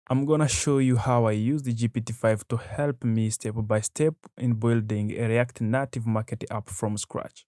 I'm gonna show you how I use the GPT-5 to help me step by step in building a React Native Market app from scratch.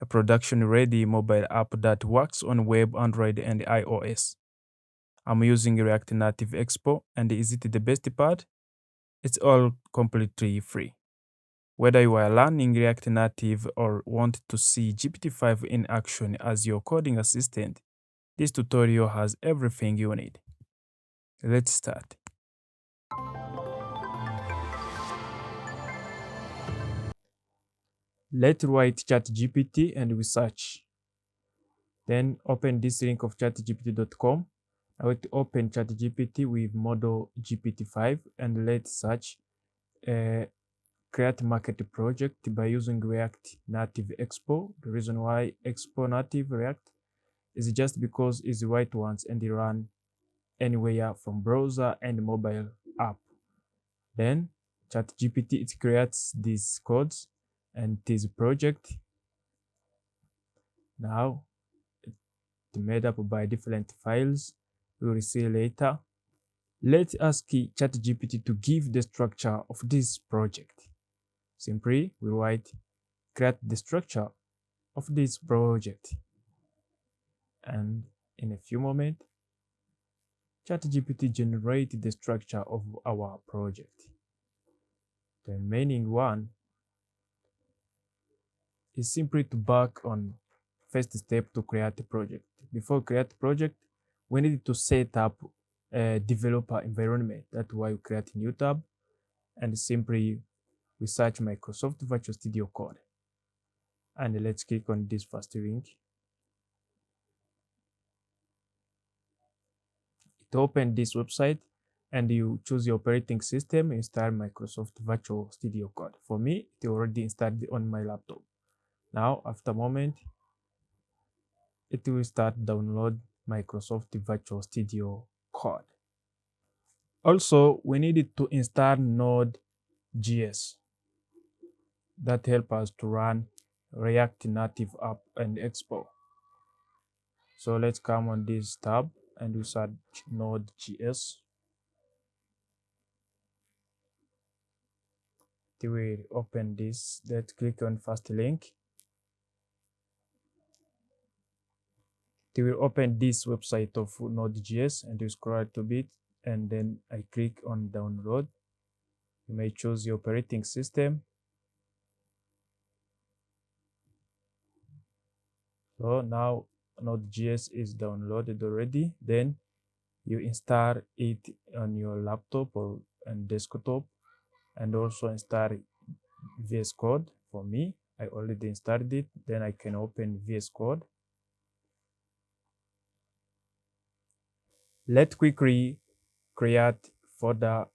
A production-ready mobile app that works on web, Android, and iOS. I'm using React Native Expo, and is it the best part? It's all completely free. Whether you are learning React Native or want to see GPT-5 in action as your coding assistant, this tutorial has everything you need. Let's start. Let's write ChatGPT and we search. Then open this link of chatgpt.com. I will open ChatGPT with model GPT-5 and let's search create market project by using React Native Expo. The reason why Expo Native React is just because it's the right ones and they run anywhere from browser and mobile app. Then ChatGPT it creates these codes and this project. Now it's made up by different files we will see later. Let's ask ChatGPT to give the structure of this project. Simply we write create the structure of this project, and in a few moments ChatGPT generates the structure of our project. The remaining one is simply to back on first step to create a project. Before create project, we need to set up a developer environment. That's why we create a new tab and simply we search Microsoft Virtual Studio Code. And let's click on this first link. It opens this website and you choose your operating system, install Microsoft Virtual Studio Code. For me, it already installed on my laptop. Now, after a moment, it will start download Microsoft Virtual Studio Code. Also, we needed to install Node.js. That helps us to run React Native app and Expo. So let's come on this tab and we search Node.js. It will open this. Let's click on first link. It will open this website of Node.js and you scroll to bit and then I click on download. You may choose your operating system. So now Node.js is downloaded already. Then you install it on your laptop or on desktop and also install VS Code. For me, I already installed it. Then I can open VS Code. Let's quickly create folder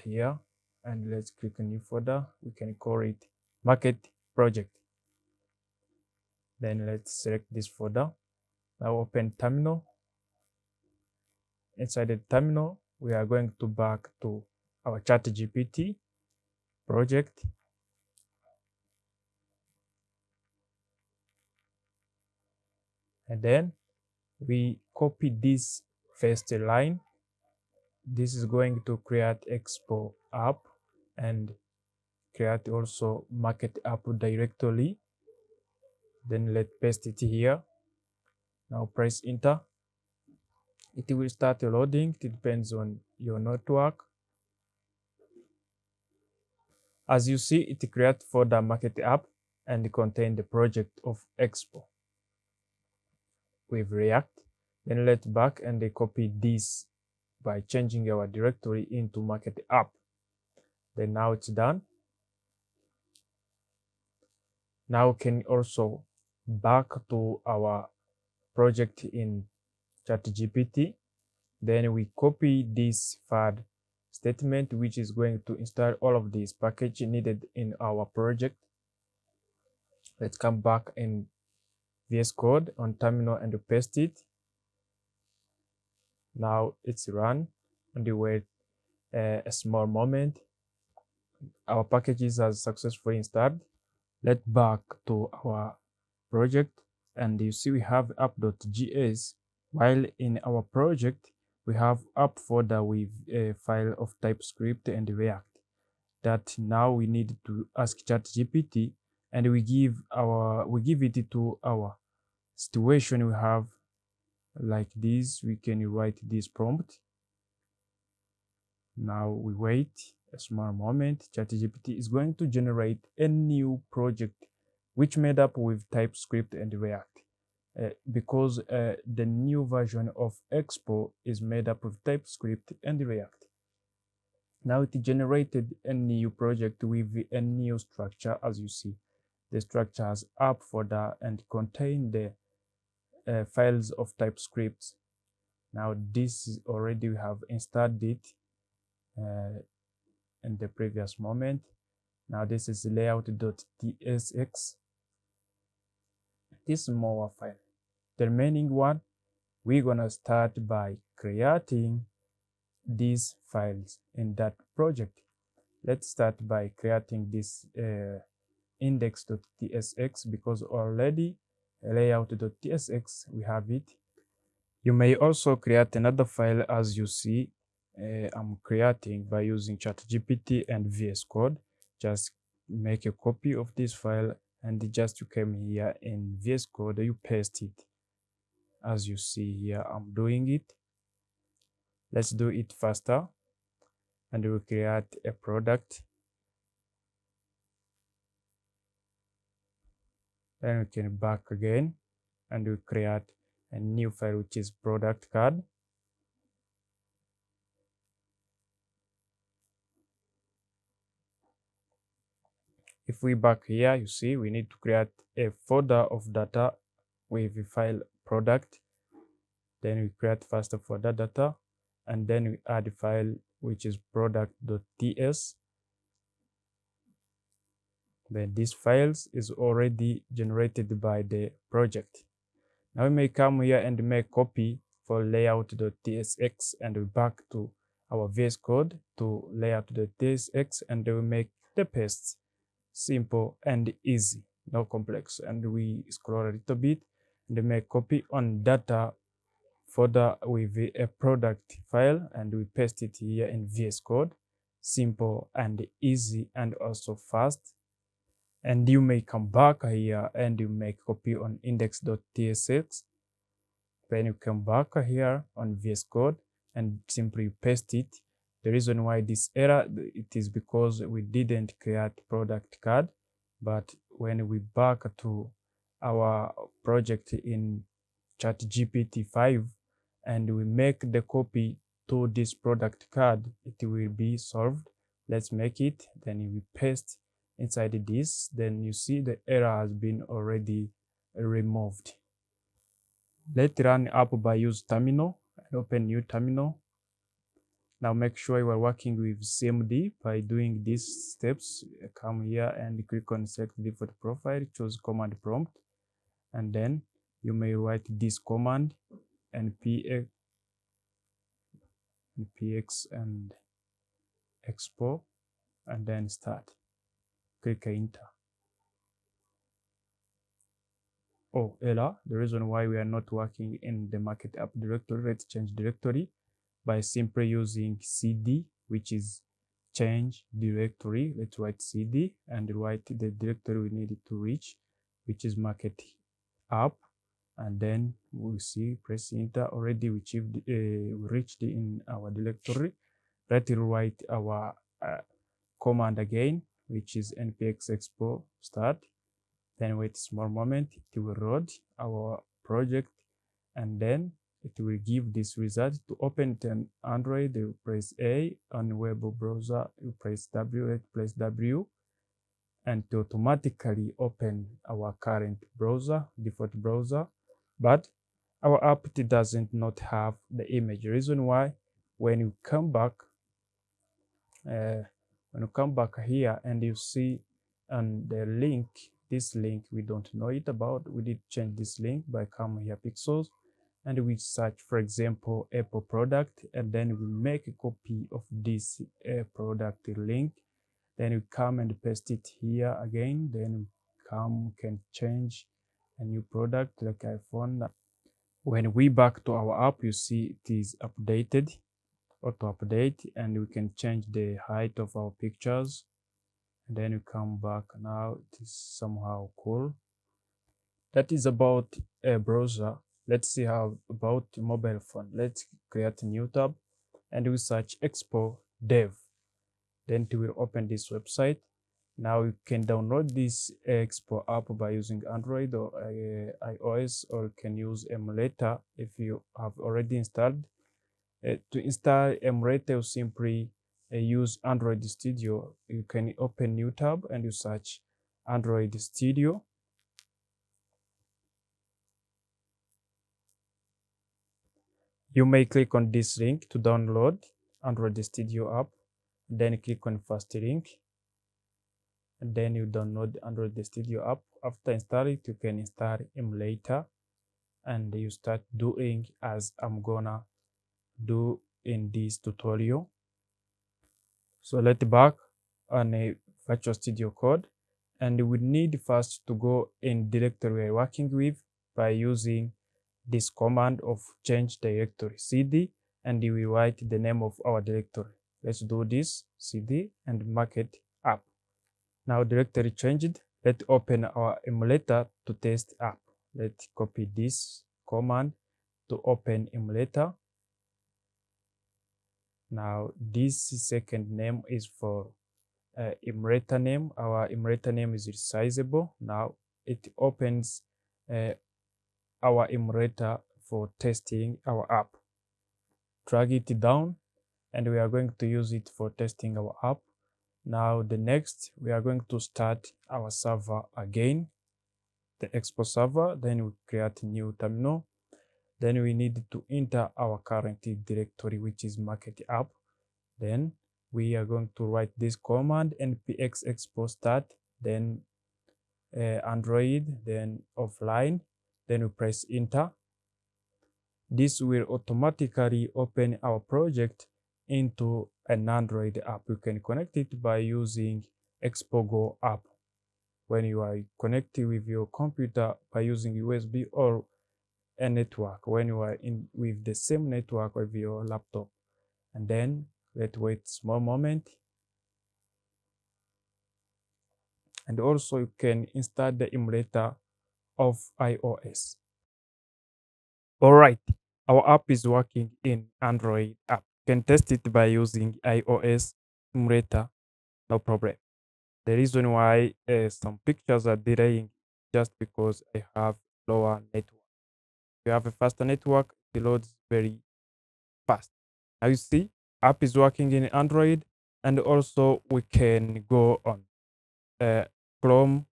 here and let's click a new folder. We can call it market project. Then let's select this folder. Now open terminal. Inside the terminal, we are going to back to our ChatGPT project. And then we copy this first line. This is going to create Expo app and create also market app directly. Then let's paste it here. Now press enter. It will start loading. It depends on your network. As you see, it creates for the market app and contain the project of Expo with React. Then let's back and copy this by changing our directory into market app. Then now it's done. Now we can also back to our project in ChatGPT. Then we copy this file statement, which is going to install all of these packages needed in our project. Let's come back in VS Code on terminal and paste it. Now it's run and we wait a small moment. Our packages are successfully installed. Let's back to our project and you see we have app.js while in our project we have app folder with a file of TypeScript and React that now we need to ask ChatGPT, and we give it to our situation we have. Like this, we can write this prompt. Now we wait a small moment. ChatGPT is going to generate a new project which made up with TypeScript and React. Because the new version of Expo is made up of TypeScript and React. Now it generated a new project with a new structure. As you see, the structure has app folder and contain the files of TypeScript. Now this is already, we have installed it in the previous moment. Now this is layout.tsx. This is more file. The remaining one, we're gonna start by creating these files in that project. Let's start by creating this index.tsx, because already layout.tsx we have it. You may also create another file, as you see I'm creating by using ChatGPT and VS Code. Just make a copy of this file, and just you come here in VS Code, you paste it. As you see here, I'm doing it. Let's do it faster, and we'll create a product. Then we can back again, and we create a new file, which is product card. If we back here, you see we need to create a folder of data with the file product. Then we create first a folder data, and then we add a file which is product.ts. Then this files is already generated by the project. Now we may come here and make copy for layout.tsx, and we back to our VS Code to layout.tsx, and we make the paste. Simple and easy, no complex. And we scroll a little bit and make copy on data folder with a product file, and we paste it here in VS Code. Simple and easy, and also fast. And you may come back here and you make copy on index.tsx. Then you come back here on VS Code and simply paste it. The reason why this error, it is because we didn't create product card. But when we back to our project in ChatGPT 5 and we make the copy to this product card, it will be solved. Let's make it. Then we paste inside this. Then you see the error has been already removed. Let's run app by use terminal and open new terminal. Now make sure you are working with CMD by doing these steps. Come here and click on select default profile, choose command prompt, and then you may write this command npx and Expo, and then start. Click enter. Oh, error. The reason why we are not working in the market app directory, let's change directory by simply using cd, which is change directory. Let's write cd and write the directory we need to reach, which is market app, and then we see press enter. Already we reached in our directory. Let's write our command again, which is npx expo start. Then wait a small moment, it will load our project, and then it will give this result. To open it on Android, you press A, on web browser you press W, press W, and to automatically open our current browser, default browser. But our app doesn't not have the image. Reason why, when you come back here and you see on the link, this link we don't know it about, we did change this link by coming here pixels, and we search, for example, Apple product, and then we make a copy of this product link. Then we come and paste it here again. Then we can change a new product like iPhone. When we back to our app, you see it is updated, auto update, and we can change the height of our pictures. And then you come back. Now it is somehow cool. That is about a browser. Let's see how about mobile phone. Let's create a new tab and we search Expo Dev. Then it will open this website. Now you can download this Expo app by using Android or iOS, or you can use emulator if you have already installed. To install emulator, you simply use Android Studio. You can open new tab and you search Android Studio. You may click on this link to download Android Studio app, then click on first link, and then you download Android Studio app. After installing it, you can install emulator and you start doing as I'm gonna do in this tutorial. So let's back on a virtual studio code, and we need first to go in directory we're working with by using this command of change directory cd, and we write the name of our directory. Let's do this cd and market app. Now directory changed. Let's open our emulator to test app. Let's copy this command to open emulator. Now this second name is for emulator name. Our emulator name is resizable. Now it opens our emulator for testing our app. Drag it down and we are going to use it for testing our app. Now the next, we are going to start our server again, the Expo server. Then we create a new terminal. Then we need to enter our current directory, which is market app. Then we are going to write this command npx expo start, then Android, then offline, then we press enter. This will automatically open our project into an Android app. You can connect it by using Expo Go app. When you are connected with your computer by using USB or a network, when you are in with the same network with your laptop. And then let's wait a small moment. And also you can install the emulator of iOS. All right, our app is working in Android app. You can test it by using iOS emulator, no problem. The reason why some pictures are delaying just because I have lower network. If you have a faster network, it loads very fast. Now you see, app is working in Android, and also we can go on Chrome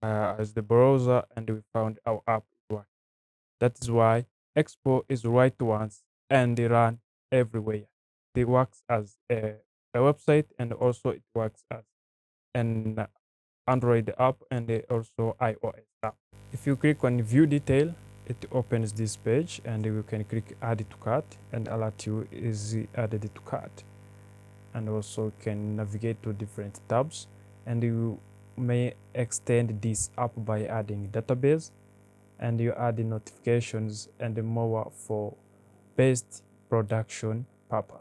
as the browser, and we found our app is working. That is why Expo is the right ones and they run everywhere. It works as a website, and also it works as an Android app and also iOS app. If you click on view detail, it opens this page and you can click add to cart and alert you is added to cart. And also can navigate to different tabs, and you may extend this app by adding database, and you add the notifications and more for best production purpose.